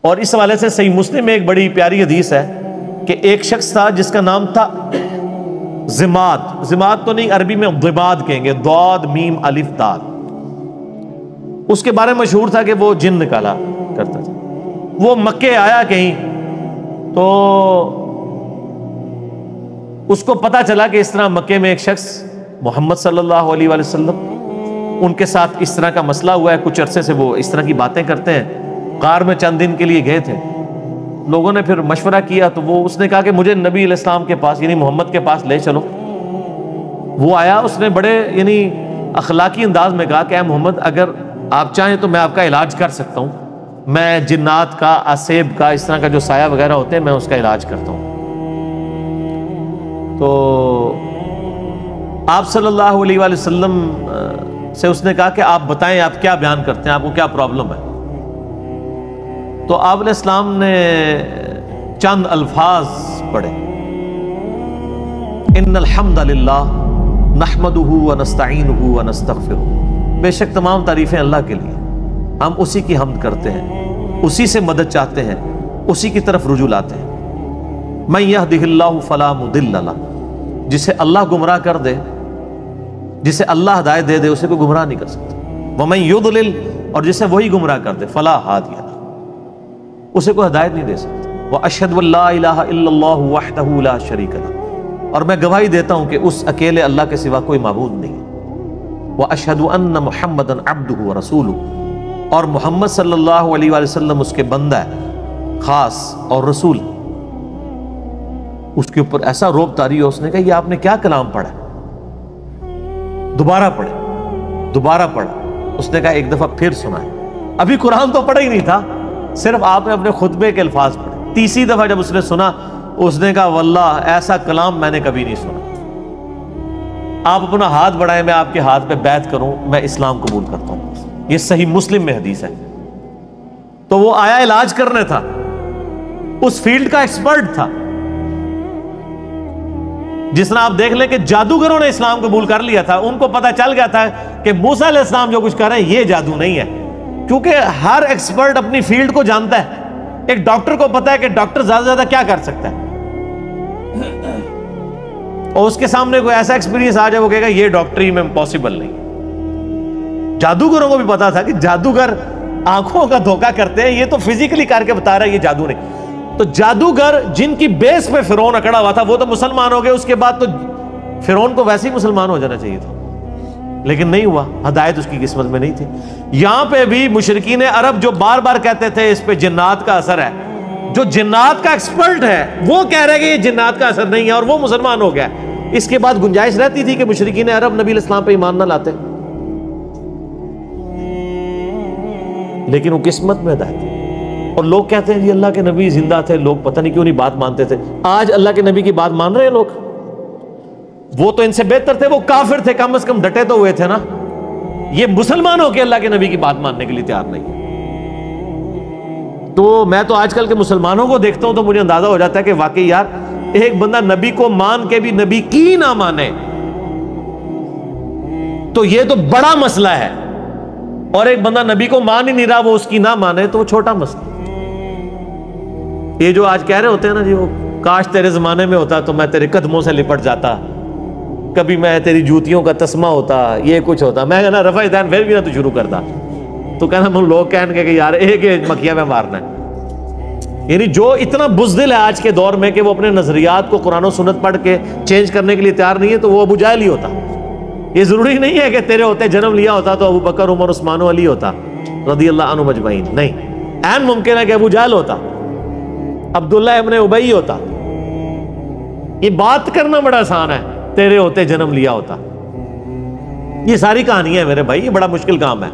اور اس حوالے سے صحیح مسلم میں ایک بڑی پیاری حدیث ہے کہ ایک شخص تھا جس کا نام تھا ضماد. ضماد تو نہیں، عربی میں ضباد کہیں گے، ضاد میم الف دال. اس کے بارے میں مشہور تھا کہ وہ جن نکالا کرتا تھا. وہ مکے آیا کہیں تو اس کو پتا چلا کہ اس طرح مکے میں ایک شخص محمد صلی اللہ علیہ وآلہ وسلم ان کے ساتھ اس طرح کا مسئلہ ہوا ہے. کچھ عرصے سے وہ اس طرح کی باتیں کرتے ہیں. غار میں چند دن کے لیے گئے تھے. لوگوں نے پھر مشورہ کیا تو اس نے کہا کہ مجھے نبی علیہ السلام کے پاس یعنی محمد کے پاس لے چلو. وہ آیا، اس نے بڑے یعنی اخلاقی انداز میں کہا کہ اے محمد، اگر آپ چاہیں تو میں آپ کا علاج کر سکتا ہوں. میں جنات کا، اسیب کا، اس طرح کا جو سایہ وغیرہ ہوتے ہیں میں اس کا علاج کرتا ہوں. تو آپ صلی اللہ علیہ وآلہ وسلم سے اس نے کہا کہ آپ بتائیں آپ کیا بیان کرتے ہیں، آپ کو کیا پرابلم ہے. تو آپ علیہ السلام نے چند الفاظ پڑھے، ان الحمد للہ نحمدہ ونستعینہ ونستغفرہ. بے شک تمام تعریفیں اللہ کے لیے، ہم اسی کی حمد کرتے ہیں، اسی سے مدد چاہتے ہیں، اسی کی طرف رجوع لاتے ہیں. من یہدہ اللہ فلا مضل لہ، جسے اللہ گمراہ کر دے، جسے اللہ ہدایت دے دے، اسے کوئی گمراہ نہیں کر سکتا. ومن یضلل، اور جسے وہی گمراہ کر دے، فلا ہادی لہ، اسے کوئی ہدایت نہیں دے سکتا. واشہد ان لا الہ الا اللہ وحدہ لا شریک لہ، اور میں گواہی دیتا ہوں کہ اس اکیلے اللہ کے سوا کوئی معبود نہیں ہے. واشہد ان محمدا عبدہ ورسولہ، اور محمد صلی اللہ علیہ وآلہ وسلم اس کے بندہ ہے خاص اور رسول. اس کے اوپر ایسا روب طاری ہو، اس نے کہا یہ آپ نے کیا کلام پڑھا؟ دوبارہ پڑھے، دوبارہ پڑھا. اس نے کہا ایک دفعہ پھر سنائے. ابھی قرآن تو پڑھا ہی نہیں تھا، صرف آپ نے اپنے خطبے کے الفاظ پڑھے. تیسری دفعہ جب اس نے سنا، اس نے کہا واللہ ایسا کلام میں نے کبھی نہیں سنا. آپ اپنا ہاتھ بڑھائیں، میں آپ کے ہاتھ پہ بیعت کروں، میں اسلام قبول کرتا ہوں. یہ صحیح مسلم میں حدیث ہے. تو وہ آیا علاج کرنے تھا، اس فیلڈ کا ایکسپرٹ تھا. جس طرح آپ دیکھ لیں کہ جادوگروں نے اسلام قبول کر لیا تھا، ان کو پتہ چل گیا تھا کہ موسیٰ علیہ السلام جو کچھ کر رہے ہیں یہ جادو نہیں ہے، کیونکہ ہر ایکسپرٹ اپنی فیلڈ کو جانتا ہے. ایک ڈاکٹر کو پتا ہے کہ ڈاکٹر زیادہ سے زیادہ کیا کر سکتا ہے، اور اس کے سامنے کوئی ایسا ایکسپیرینس آ جائے وہ کہے گا یہ ڈاکٹری میں پاسبل نہیں. جادوگروں کو بھی پتا تھا کہ جادوگر آنکھوں کا دھوکہ کرتے ہیں، یہ تو فزیکلی کر کے بتا رہا ہے، یہ جادو نہیں. تو جادوگر جن کی بیس پہ فرعون اکڑا ہوا تھا وہ تو مسلمان ہو گئے، اس کے بعد تو فرعون کو ویسے ہی مسلمان ہو جانا چاہیے تھا، لیکن نہیں ہوا، ہدایت اس کی قسمت میں نہیں تھی. یہاں پہ بھی مشرکین عرب جو بار بار کہتے تھے اس پہ جنات کا اثر ہے، جو جنات کا ایکسپرٹ ہے وہ کہہ رہے کہ یہ جنات کا اثر نہیں ہے، اور وہ مسلمان ہو گیا. اس کے بعد گنجائش رہتی تھی کہ مشرکین عرب نبی علیہ السلام پہ ایمان نہ لاتے، لیکن وہ قسمت میں ہدایت تھی. اور لوگ کہتے ہیں جی اللہ کے نبی زندہ تھے، لوگ پتہ نہیں کیوں نہیں بات مانتے تھے. آج اللہ کے نبی کی بات مان رہے ہیں لوگ. وہ تو ان سے بہتر تھے، وہ کافر تھے، کم از کم ڈٹے تو ہوئے تھے نا. یہ مسلمان ہو کے اللہ کے نبی کی بات ماننے کے لیے تیار نہیں. تو میں تو آج کل کے مسلمانوں کو دیکھتا ہوں تو مجھے اندازہ ہو جاتا ہے کہ واقعی یار ایک بندہ نبی کو مان کے بھی نبی کی نہ مانے تو یہ تو بڑا مسئلہ ہے، اور ایک بندہ نبی کو مان ہی نہیں رہا وہ اس کی نہ مانے تو وہ چھوٹا مسئلہ. یہ جو آج کہہ رہے ہوتے ہیں نا جی وہ کاش تیرے زمانے میں ہوتا تو میں تیرے قدموں سے لپٹ جاتا، کبھی میں تیری جوتیوں کا تسمہ ہوتا، یہ کچھ ہوتا، میں کہنا رفع دین پھر بھی نہ تو شروع کرتا. تو کہنا من لوگ کہنے کہ یار ایک مکھیاں میں مارنا ہے. یعنی جو اتنا بزدل ہے آج کے دور میں کہ وہ اپنے نظریات کو قرآن و سنت پڑھ کے چینج کرنے کے لیے تیار نہیں ہے، تو وہ ابو جہل ہی ہوتا. یہ ضروری نہیں ہے کہ تیرے ہوتے جنم لیا ہوتا تو ابو بکر عمر عثمان و علی ہوتا رضی اللہ عنہ مجمعین. نہیں، عین ممکن ہے کہ ابو جہل ہوتا، عبداللہ ابن ابی ہوتا. یہ بات کرنا بڑا آسان ہے، تیرے ہوتے جنم لیا ہوتا. یہ ساری کہانی ہے میرے بھائی، یہ بڑا مشکل کام ہے.